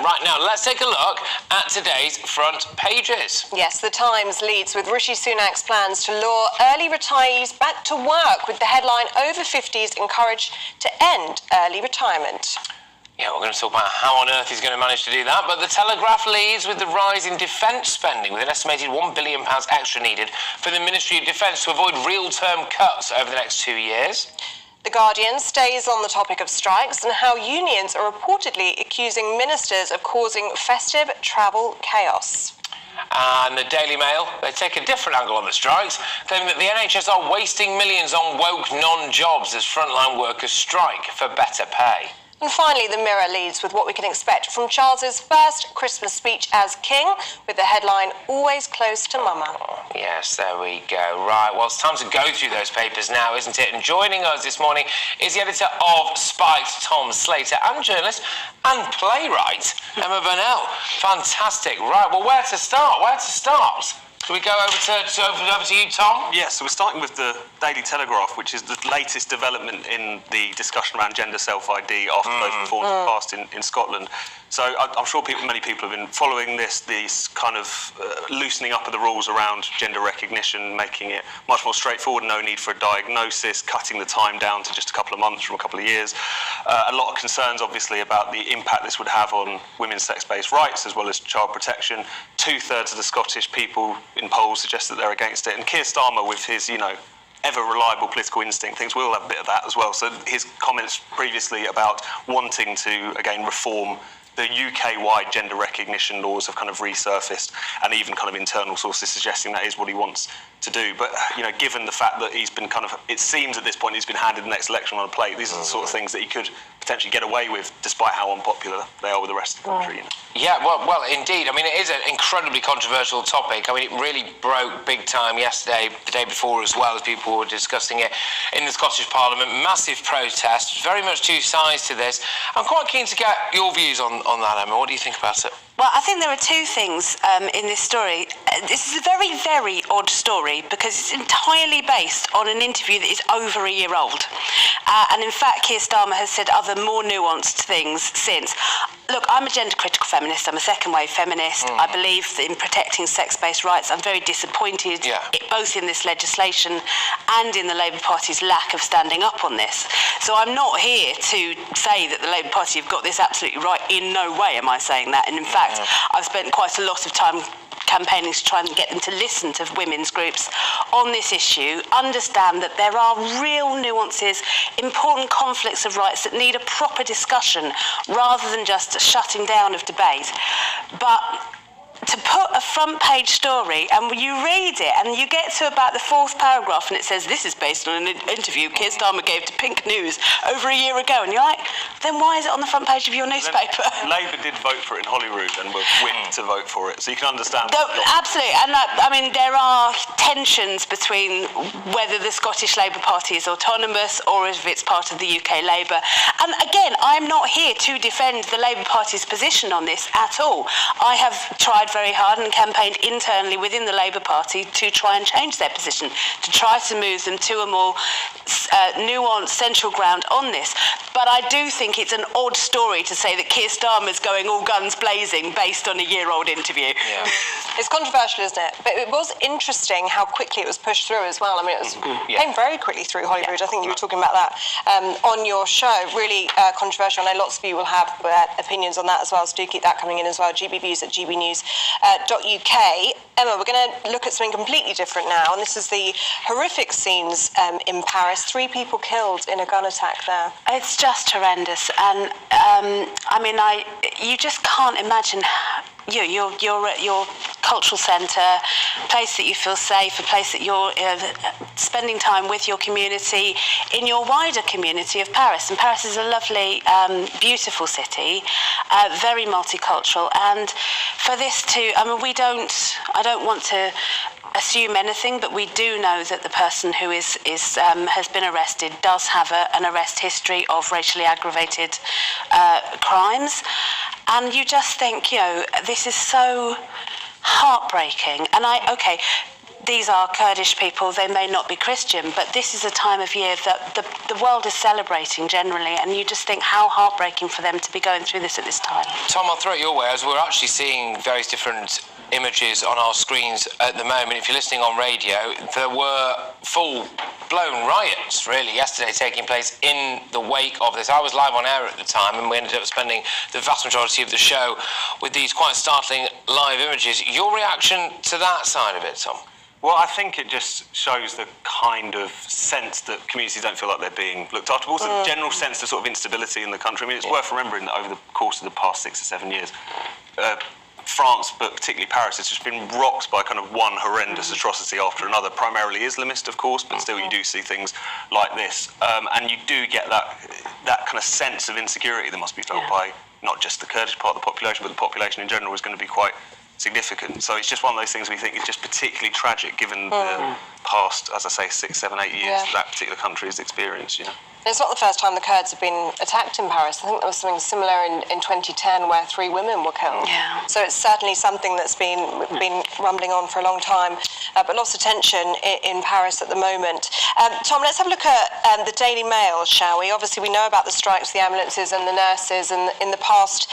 Right now, let's take a look at today's front pages. Yes, The Times leads with Rishi Sunak's plans to lure early retirees back to work, with the headline, over 50s encouraged to end early retirement. Yeah, we're going to talk about how on earth he's going to manage to do that, but The Telegraph leads with the rise in defence spending, with an estimated £1 billion extra needed for the Ministry of Defence to avoid real-term cuts over the next 2 years. The Guardian stays on the topic of strikes and how unions are reportedly accusing ministers of causing festive travel chaos. And the Daily Mail, they take a different angle on the strikes, claiming that the NHS are wasting millions on woke non-jobs as frontline workers strike for better pay. And finally, the Mirror leads with what we can expect from Charles's first Christmas speech as king, with the headline, always close to Mama. Oh, yes, there we go. Right, well, it's time to go through those papers now, isn't it? And joining us this morning is the editor of Spiked, Tom Slater, and journalist and playwright, Emma Burnell. Fantastic. Right, well, where to start? Shall we go over to you, Tom? Yes, so we're starting with the Daily Telegraph, which is the latest development in the discussion around gender self-ID after those reforms were passed in Scotland. So I'm sure many people have been following these kind of loosening up of the rules around gender recognition, making it much more straightforward, no need for a diagnosis, cutting the time down to just a couple of months from a couple of years. A lot of concerns, obviously, about the impact this would have on women's sex-based rights as well as child protection. 2/3 of the Scottish people in polls suggest that they're against it. And Keir Starmer, with his, ever reliable political instinct, thinks we'll have a bit of that as well. So his comments previously about wanting to, again, reform the UK-wide gender recognition laws have kind of resurfaced, and even kind of internal sources suggesting that is what he wants to do. But, given the fact that he's been it seems at this point he's been handed the next election on a plate, these are the sort of things that he could potentially get away with, despite how unpopular they are with the rest of the country. Yeah, well, indeed. I mean, it is an incredibly controversial topic. I mean, it really broke big time yesterday, the day before as well, as people were discussing it in the Scottish Parliament. Massive protests, very much two sides to this. I'm quite keen to get your views on that, Emma. What do you think about it? Well, I think there are two things in this story. This is a very, very odd story because it's entirely based on an interview that is over a year old. And in fact, Keir Starmer has said other more nuanced things since. Look, I'm a gender-critical feminist. I'm a second-wave feminist. I believe in protecting sex-based rights. I'm very disappointed, both in this legislation and in the Labour Party's lack of standing up on this. So I'm not here to say that the Labour Party have got this absolutely right. In no way am I saying that. And in fact, I've spent quite a lot of time campaigning to try and get them to listen to women's groups on this issue, understand that there are real nuances, important conflicts of rights that need a proper discussion rather than just a shutting down of debate. But to put a front page story, and you read it and you get to about the fourth paragraph and it says this is based on an interview Keir Starmer gave to Pink News over a year ago, and you're like, then why is it on the front page of your newspaper? Labour did vote for it in Holyrood and were whipped to vote for it, so you can understand. Absolutely, and I mean there are tensions between whether the Scottish Labour Party is autonomous or if it's part of the UK Labour. And again, I'm not here to defend the Labour Party's position on this at all. I have tried very hard and campaigned internally within the Labour Party to try and change their position, to try to move them to a more nuanced central ground on this. But I do think it's an odd story to say that Keir Starmer's going all guns blazing based on a year-old interview. Yeah. It's controversial, isn't it? But it was interesting how quickly it was pushed through as well. I mean, it came very quickly through Holyrood. I think you were talking about that on your show. Really controversial. I know lots of you will have opinions on that as well, so do keep that coming in as well. GBNEWS at GBNews.uk. Emma, we're going to look at something completely different now, and this is the horrific scenes in Paris. 3 people killed in a gun attack there. It's just horrendous, and I mean, you just can't imagine. You're at your cultural centre, a place that you feel safe, a place that you're spending time with your community, in your wider community of Paris. And Paris is a lovely, beautiful city, very multicultural. And for this to, I mean, I don't want to assume anything, but we do know that the person who has been arrested does have an arrest history of racially aggravated crimes. And you just think, this is so heartbreaking. And these are Kurdish people, they may not be Christian, but this is a time of year that the world is celebrating generally, and you just think how heartbreaking for them to be going through this at this time. Tom, I'll throw it your way, as we're actually seeing various different images on our screens at the moment. If you're listening on radio, there were full-blown riots, really, yesterday taking place in the wake of this. I was live on air at the time, and we ended up spending the vast majority of the show with these quite startling live images. Your reaction to that side of it, Tom? Well, I think it just shows the kind of sense that communities don't feel like they're being looked after, but also the general sense of sort of instability in the country. I mean, it's worth remembering that over the course of the past 6 or 7 years, France, but particularly Paris, has just been rocked by kind of one horrendous atrocity after another, primarily Islamist, of course, but still you do see things like this. And you do get that kind of sense of insecurity that must be felt by not just the Kurdish part of the population, but the population in general is going to be quite significant. So it's just one of those things we think is just particularly tragic given the past, as I say, 6, 7, 8 years that particular country has experienced, you know. It's not the first time the Kurds have been attacked in Paris. I think there was something similar in 2010 where 3 women were killed. Yeah. So it's certainly something that's been rumbling on for a long time. But lots of tension in Paris at the moment. Tom, let's have a look at the Daily Mail, shall we? Obviously, we know about the strikes, the ambulances and the nurses in the past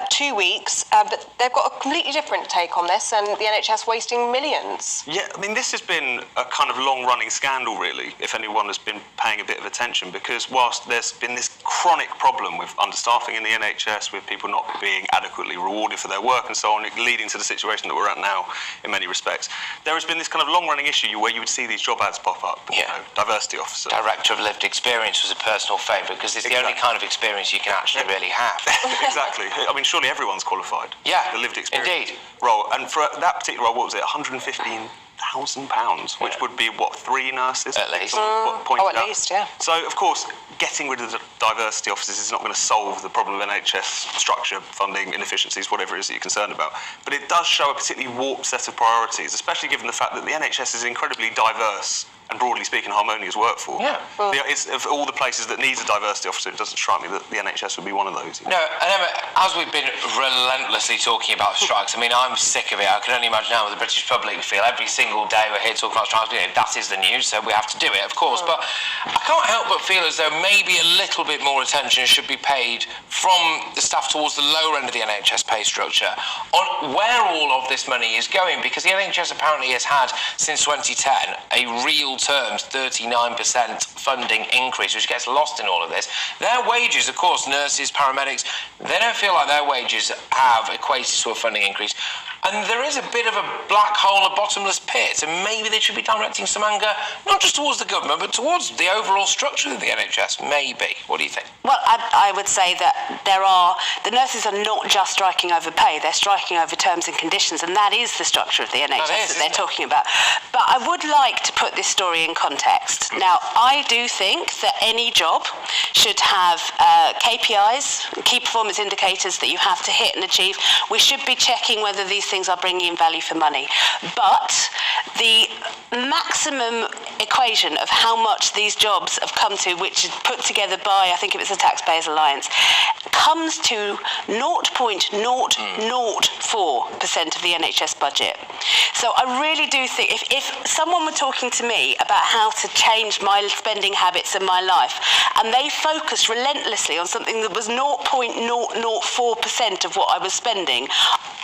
2 weeks, but they've got a completely different take on this, and the NHS wasting millions. Yeah, I mean, this has been a kind of long-running scandal, really, if anyone has been paying a bit of attention, because whilst there's been this chronic problem with understaffing in the NHS, with people not being adequately rewarded for their work and so on, leading to the situation that we're at now in many respects, there has been this kind of long-running issue where you would see these job ads pop up. You know, diversity officer. Director of lived experience was a personal favourite, because it's the only kind of experience you can actually really have. Exactly. I mean, surely everyone's qualified. Yeah, the lived experience indeed. Role. And for that particular role, what was it, £115,000, which would be, what, 3 nurses? At least. At least, yeah. So, of course, getting rid of the diversity officers is not going to solve the problem of NHS structure, funding, inefficiencies, whatever it is that you're concerned about. But it does show a particularly warped set of priorities, especially given the fact that the NHS is incredibly diverse and, broadly speaking, harmonious workforce. Yeah. It's, of all the places that needs a diversity officer, it doesn't strike me that the NHS would be one of those. No, and Emma, as we've been relentlessly talking about strikes, I mean, I'm sick of it. I can only imagine how the British public feel. Every single day we're here talking about strikes. You know, that is the news, so we have to do it, of course. But I can't help but feel as though maybe a little bit more attention should be paid from the staff towards the lower end of the NHS pay structure on where all of this money is going, because the NHS apparently has had, since 2010, a real terms 39% funding increase, which gets lost in all of this. Their wages, of course, nurses, paramedics, they don't feel like their wages have equated to a funding increase. And there is a bit of a black hole, a bottomless pit, and maybe they should be directing some anger, not just towards the government, but towards the overall structure of the NHS, maybe. What do you think? Well, I would say that the nurses are not just striking over pay, they're striking over terms and conditions, and that is the structure of the NHS that they're talking about. But I would like to put this story in context. Now, I do think that any job should have KPIs, key performance indicators that you have to hit and achieve. We should be checking whether these things are bringing in value for money. But the maximum equation of how much these jobs have come to, which is put together by, I think it was the Taxpayers Alliance, comes to 0.0004% of the NHS budget. So I really do think if someone were talking to me about how to change my spending habits in my life, and they focused relentlessly on something that was 0.004% of what I was spending,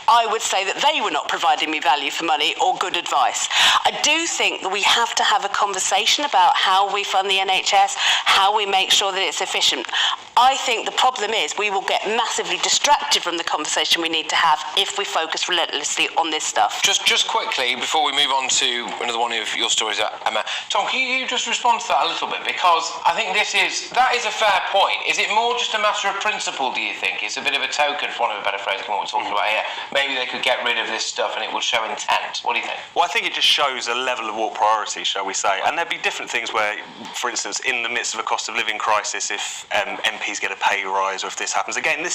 I would say that they were not providing me value for money or good advice. I do think that we have to have a conversation about how we fund the NHS, how we make sure that it's efficient. I think the problem is we will get massively distracted from the conversation we need to have if we focus relentlessly on this stuff. Just quickly, before we move on to another one of your stories, Emma, Tom, can you just respond to that a little bit? Because I think that is a fair point. Is it more just a matter of principle, do you think? It's a bit of a token, for want of a better phrase, than what we're talking about here. Maybe they could get rid of this stuff and it would show intent. What do you think? Well, I think it just shows a level of warped priority, shall we say. And there'd be different things where, for instance, in the midst of a cost of living crisis, if MPs get a pay rise or if this happens, again,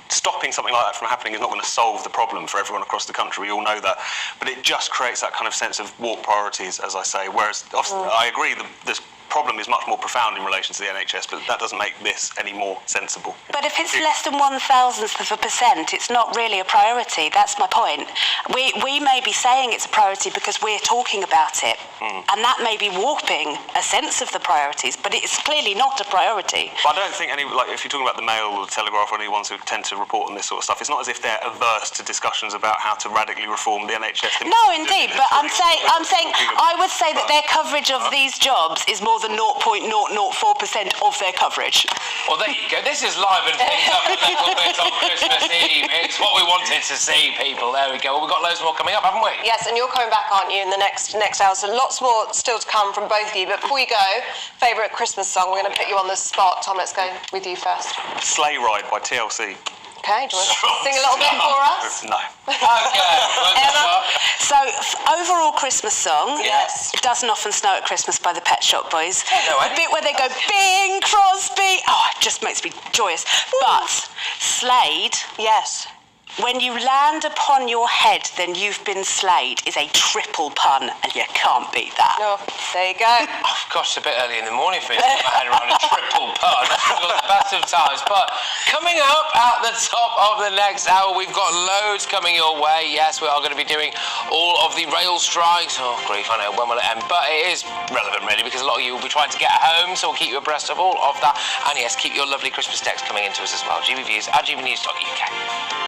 stopping something like that from happening is not going to solve the problem for everyone across the country. We all know that. But it just creates that kind of sense of warped priorities, as I say. Whereas I agree, the problem is much more profound in relation to the NHS, but that doesn't make this any more sensible. But if it's less than 1,000%, it's not really a priority. That's my point. We may be saying it's a priority because we're talking about it, and that may be warping a sense of the priorities, but it's clearly not a priority. But I don't think if you're talking about the Mail or the Telegraph or any ones who tend to report on this sort of stuff, it's not as if they're averse to discussions about how to radically reform the NHS. No, indeed, but I'm saying I would say that their coverage of these jobs is more than 0.004% of their coverage. Well, there you go. This is livened things up a little bit on Christmas Eve. It's what we wanted to see, people. There we go. Well, we've got loads more coming up, haven't we? Yes, and you're coming back, aren't you, in the next hour? So lots more still to come from both of you. But before we go, favourite Christmas song? We're going to put you on the spot. Tom, let's go with you first. Sleigh Ride by TLC. Okay, do you want to sing a little bit for us? No. Okay. Emma? So, overall Christmas song. Yes. It doesn't often snow at Christmas by the Pet Shop Boys. No, The bit where they go, Bing Crosby. Oh, it just makes me joyous. But Slade, Yes. when you land upon your head, then you've been slayed, is a triple pun, and you can't beat that. No, there you go. Oh, gosh, it's a bit early in the morning for me to get my head around a triple pun. It was the best of times. But coming up at the top of the next hour, we've got loads coming your way. Yes, we are going to be doing all of the rail strikes. Oh, grief, I know, when will it end? But it is relevant, really, because a lot of you will be trying to get home, so we'll keep you abreast of all of that. And yes, keep your lovely Christmas texts coming into us as well. GBViews at gbnews.uk.